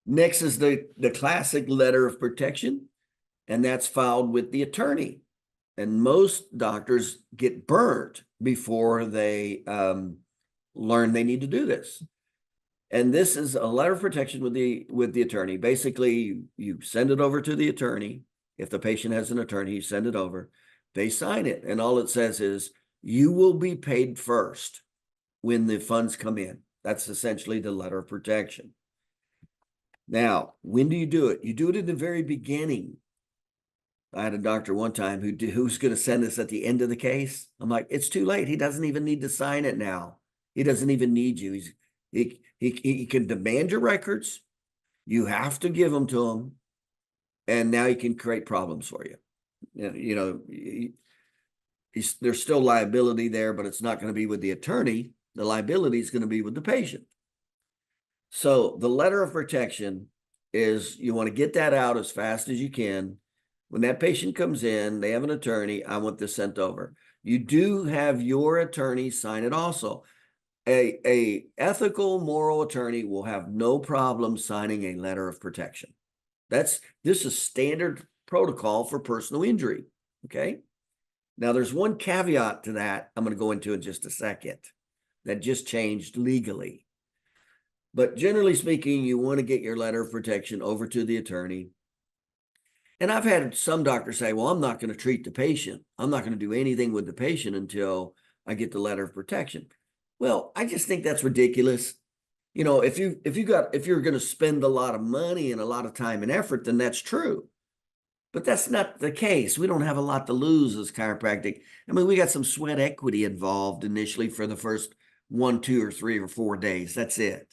Next is the classic letter of protection, and that's filed with the attorney. And most doctors get burnt before they learn they need to do this. And this is a letter of protection with the attorney. Basically, you send it over to the attorney. If the patient has an attorney, you send it over. They sign it, and all it says is you will be paid first when the funds come in. That's essentially the letter of protection. Now, when do you do it? You do it in the very beginning. I had a doctor one time who's going to send this at the end of the case. I'm like, it's too late. He doesn't even need to sign it now. He doesn't even need you. He can demand your records. You have to give them to him, and now he can create problems for you. There's still liability there, but it's not going to be with the attorney. The liability is going to be with the patient. So the letter of protection is you want to get that out as fast as you can. When that patient comes in, they have an attorney. I want this sent over. You do have your attorney sign it also. A ethical, moral attorney will have no problem signing a letter of protection. This is standard protocol for personal injury. Okay. Now there's one caveat to that I'm going to go into in just a second that just changed legally. But generally speaking, you want to get your letter of protection over to the attorney. And I've had some doctors say, well, I'm not going to treat the patient. I'm not going to do anything with the patient until I get the letter of protection. Well, I just think that's ridiculous. If you're going to spend a lot of money and a lot of time and effort, then that's true. But that's not the case. We don't have a lot to lose as chiropractic. I mean, we got some sweat equity involved initially for the first 1, 2, or 3 or 4 days. That's it.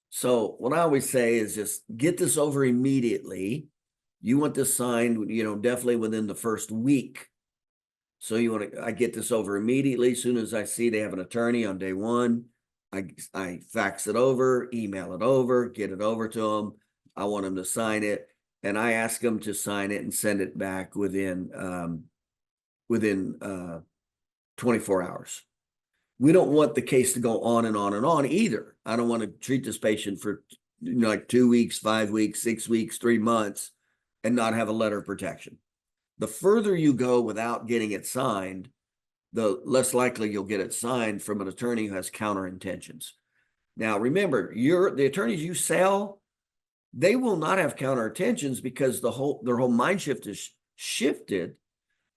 So what I always say is just get this over immediately. You want this signed, definitely within the first week. So I get this over immediately. As soon as I see they have an attorney on day one, I fax it over, email it over, get it over to them. I want them to sign it, and I ask them to sign it and send it back within 24 hours. We don't want the case to go on and on and on either. I don't want to treat this patient for like 2 weeks, 5 weeks, 6 weeks, 3 months, and not have a letter of protection. The further you go without getting it signed, the less likely you'll get it signed from an attorney who has counter intentions. Now, remember, the attorneys you sell, they will not have counter intentions because their whole mind shift is shifted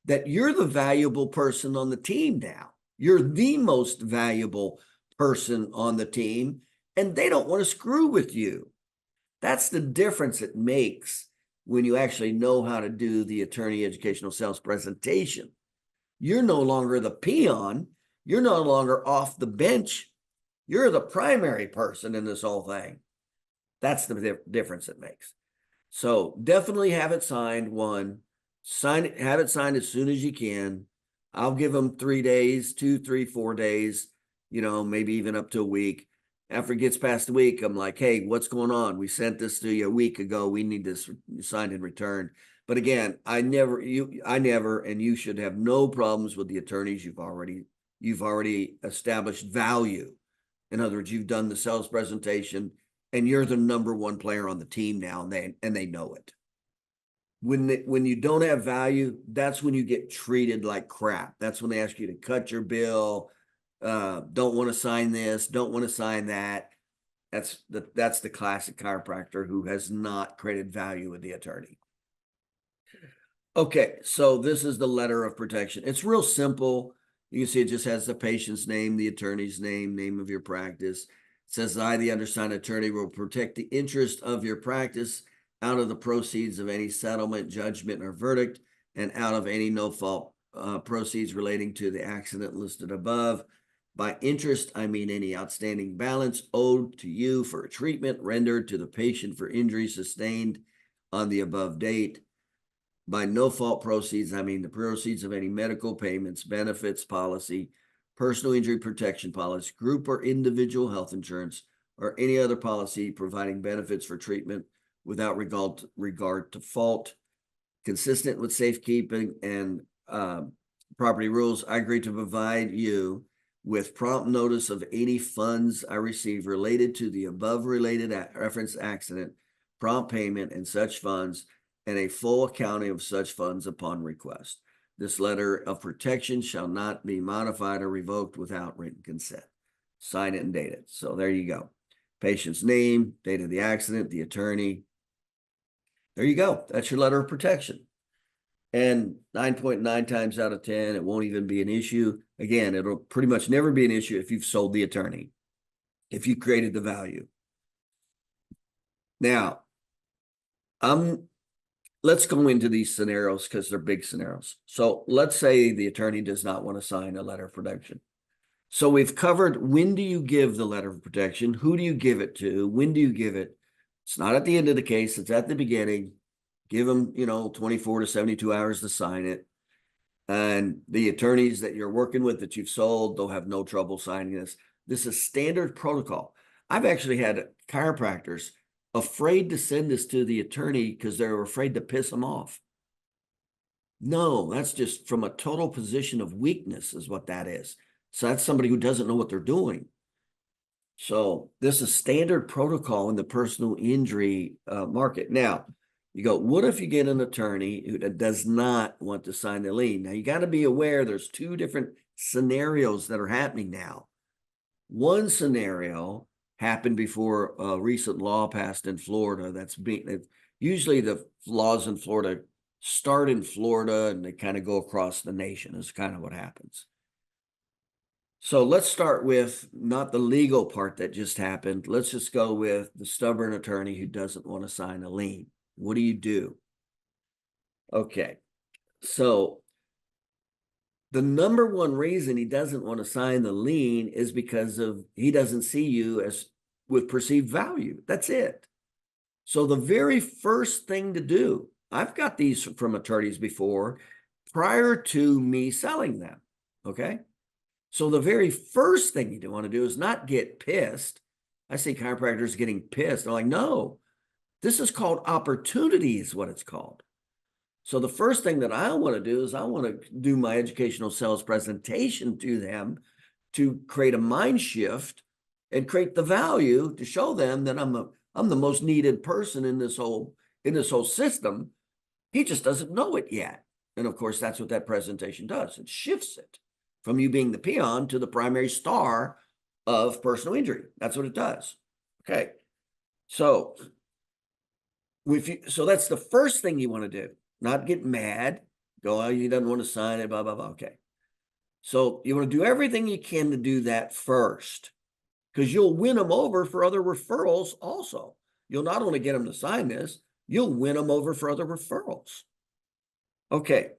that you're the valuable person on the team now. You're the most valuable person on the team, and they don't want to screw with you. That's the difference it makes when you actually know how to do the attorney educational sales presentation. You're no longer the peon. You're no longer off the bench. You're the primary person in this whole thing. That's the difference it makes. So definitely have it signed. Have it signed as soon as you can. I'll give them 3 days, 2, 3, 4 days, maybe even up to a week. After it gets past a week, I'm like, hey, what's going on? We sent this to you a week ago. We need this signed and returned. But again, I never, and you should have no problems with the attorneys. You've already established value. In other words, you've done the sales presentation, and you're the number one player on the team now, and they know it. When you don't have value, that's when you get treated like crap. That's when they ask you to cut your bill. Don't want to sign this, don't want to sign that. That's the classic chiropractor who has not created value with the attorney. Okay, so this is the letter of protection. It's real simple. You can see it just has the patient's name, the attorney's name of your practice. It says, I, the undersigned attorney, will protect the interest of your practice out of the proceeds of any settlement, judgment, or verdict, and out of any no-fault proceeds relating to the accident listed above. By interest, I mean any outstanding balance owed to you for a treatment rendered to the patient for injury sustained on the above date. By no-fault proceeds, I mean the proceeds of any medical payments, benefits policy, personal injury protection policy, group or individual health insurance, or any other policy providing benefits for treatment without regard to fault. Consistent with safekeeping and property rules, I agree to provide you with prompt notice of any funds I receive related to the above related reference accident prompt payment and such funds, and a full accounting of such funds upon request. This letter of protection shall not be modified or revoked without written consent. Sign it and date it. So there you go. Patient's name, date of the accident, the attorney. There you go. That's your letter of protection. And 9.9 times out of 10, it won't even be an issue. Again, it'll pretty much never be an issue if you've sold the attorney, if you created the value. Now, let's go into these scenarios because they're big scenarios. So let's say the attorney does not want to sign a letter of protection. So we've covered, when do you give the letter of protection? Who do you give it to? When do you give it? It's not at the end of the case. It's at the beginning. Give them, 24 to 72 hours to sign it. And the attorneys that you're working with that you've sold, they'll have no trouble signing this. This is standard protocol. I've actually had chiropractors afraid to send this to the attorney because they're afraid to piss them off. No, that's just from a total position of weakness is what that is. So that's somebody who doesn't know what they're doing. So this is standard protocol in the personal injury market. Now, you go, what if you get an attorney who does not want to sign the lien? Now, you got to be aware there's two different scenarios that are happening now. One scenario happened before a recent law passed in Florida. Usually the laws in Florida start in Florida and they kind of go across the nation is kind of what happens. So let's start with not the legal part that just happened. Let's just go with the stubborn attorney who doesn't want to sign a lien. What do you do? Okay, so the number one reason he doesn't want to sign the lien is because he doesn't see you as with perceived value. That's it. So the very first thing to do, I've got these from attorneys before, prior to me selling them, okay? So the very first thing you want to do is not get pissed. I see chiropractors getting pissed. They're like, no, this is called opportunity is what it's called. So the first thing that I want to do is I want to do my educational sales presentation to them to create a mind shift and create the value to show them that I'm the most needed person in this whole system. He just doesn't know it yet. And of course, that's what that presentation does. It shifts it from you being the peon to the primary star of personal injury. That's what it does. Okay. So that's the first thing you want to do. Not get mad, go, oh, you don't want to sign it, blah, blah, blah. Okay. So you want to do everything you can to do that first, because you'll win them over for other referrals also. You'll not only get them to sign this, you'll win them over for other referrals. Okay.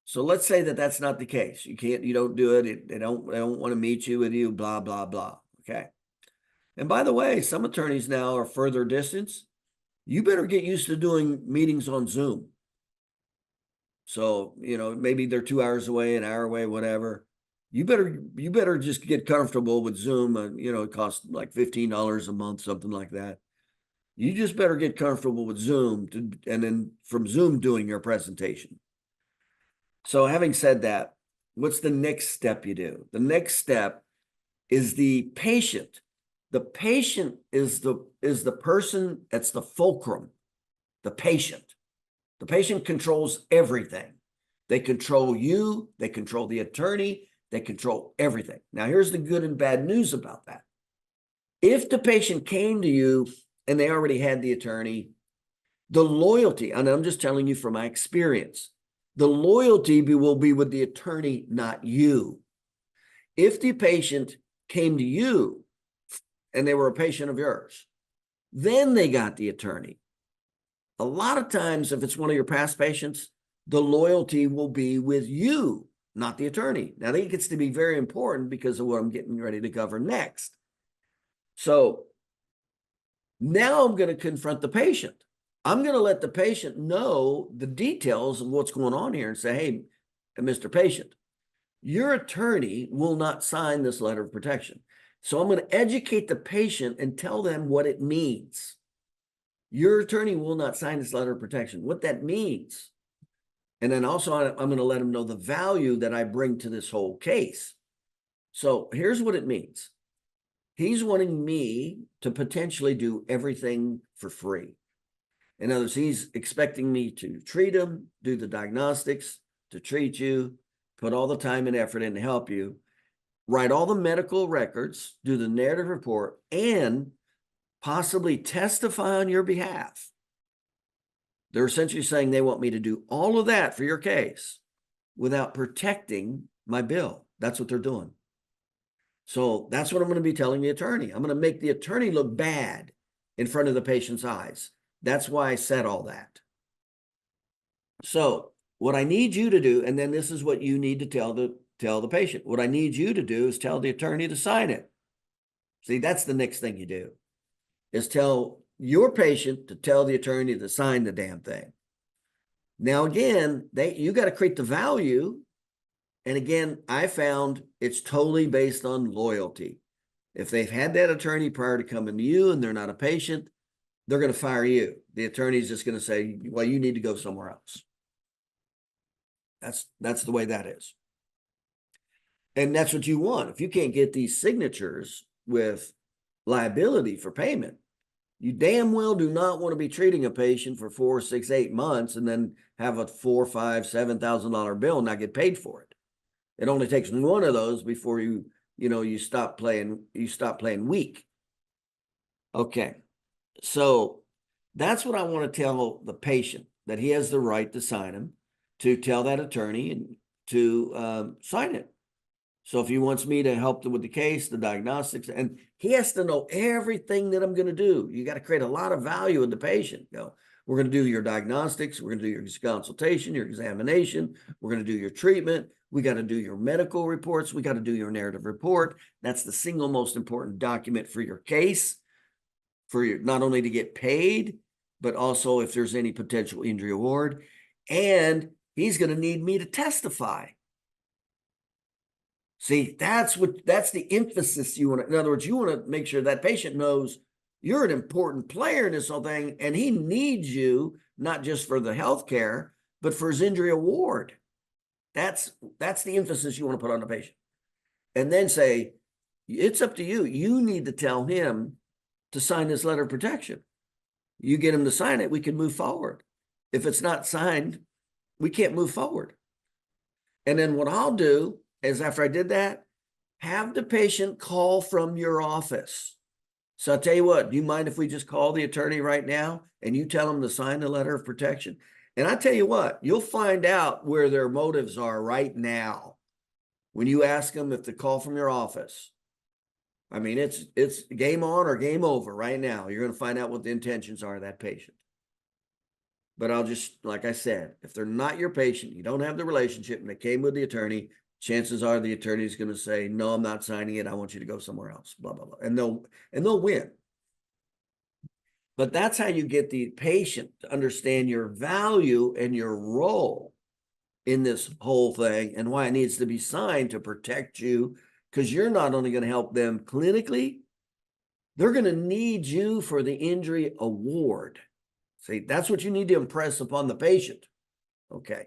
So let's say that that's not the case. You don't do it. They don't want to meet you with you, blah, blah, blah. Okay. And by the way, some attorneys now are further distance. You better get used to doing meetings on Zoom. So, maybe they're 2 hours away, an hour away, whatever. You better just get comfortable with Zoom. It costs like $15 a month, something like that. You just better get comfortable with Zoom and then from Zoom doing your presentation. So having said that, what's the next step you do? The next step is the patient. The patient is the person that's the fulcrum, the patient. The patient controls everything. They control you, they control the attorney, they control everything. Now, here's the good and bad news about that. If the patient came to you and they already had the attorney, the loyalty, and I'm just telling you from my experience, the loyalty will be with the attorney, not you. If the patient came to you and they were a patient of yours, then they got the attorney. A lot of times, if it's one of your past patients, the loyalty will be with you, not the attorney. Now, that gets to be very important because of what I'm getting ready to cover next. So now I'm going to confront the patient. I'm going to let the patient know the details of what's going on here and say, hey, Mr. Patient, your attorney will not sign this letter of protection. So I'm going to educate the patient and tell them what it means. Your attorney will not sign this letter of protection, what that means. And then also I'm going to let them know the value that I bring to this whole case. So here's what it means. He's wanting me to potentially do everything for free. In other words, he's expecting me to treat him, do the diagnostics, to treat you, put all the time and effort in to help you, write all the medical records, do the narrative report, and possibly testify on your behalf. They're essentially saying they want me to do all of that for your case without protecting my bill. That's what they're doing. So that's what I'm going to be telling the attorney. I'm going to make the attorney look bad in front of the patient's eyes. That's why I said all that. So what I need you to do, and then this is what you need to tell the patient. What I need you to do is tell the attorney to sign it. See, that's the next thing you do, is tell your patient to tell the attorney to sign the damn thing. Now, again, you got to create the value. And again, I found it's totally based on loyalty. If they've had that attorney prior to coming to you and they're not a patient, they're going to fire you. The attorney's just going to say, well, you need to go somewhere else. That's the way that is. And that's what you want. If you can't get these signatures with liability for payment, you damn well do not want to be treating a patient for 4, 6, 8 months and then have a $4, $5, $7,000 bill and not get paid for it. It only takes one of those before you stop playing weak. Okay. So that's what I want to tell the patient, that he has the right to sign them, to tell that attorney and to sign it. So if he wants me to help them with the case, the diagnostics, and he has to know everything that I'm going to do. You got to create a lot of value in the patient. We're going to do your diagnostics. We're going to do your consultation, your examination. We're going to do your treatment. We got to do your medical reports. We got to do your narrative report. That's the single most important document for your case, for your, not only to get paid, but also if there's any potential injury award. And he's going to need me to testify. See, that's the emphasis you want to, in other words, you want to make sure that patient knows you're an important player in this whole thing, and he needs you not just for the health care, but for his injury award. That's the emphasis you want to put on the patient. And then say, it's up to you. You need to tell him to sign this letter of protection. You get him to sign it, we can move forward. If it's not signed, we can't move forward. And then what I'll do is, after I did that, have the patient call from your office. So I'll tell you what, do you mind if we just call the attorney right now and you tell them to sign the letter of protection? And I tell you what, you'll find out where their motives are right now when you ask them if they call from your office. I mean, it's game on or game over right now. You're going to find out what the intentions are of that patient. But I'll just, like I said, if they're not your patient, you don't have the relationship, and they came with the attorney, chances are the attorney is going to say, no, I'm not signing it. I want you to go somewhere else, blah, blah, blah. And they'll win. But that's how you get the patient to understand your value and your role in this whole thing and why it needs to be signed to protect you, because you're not only going to help them clinically, they're going to need you for the injury award. See, that's what you need to impress upon the patient. Okay.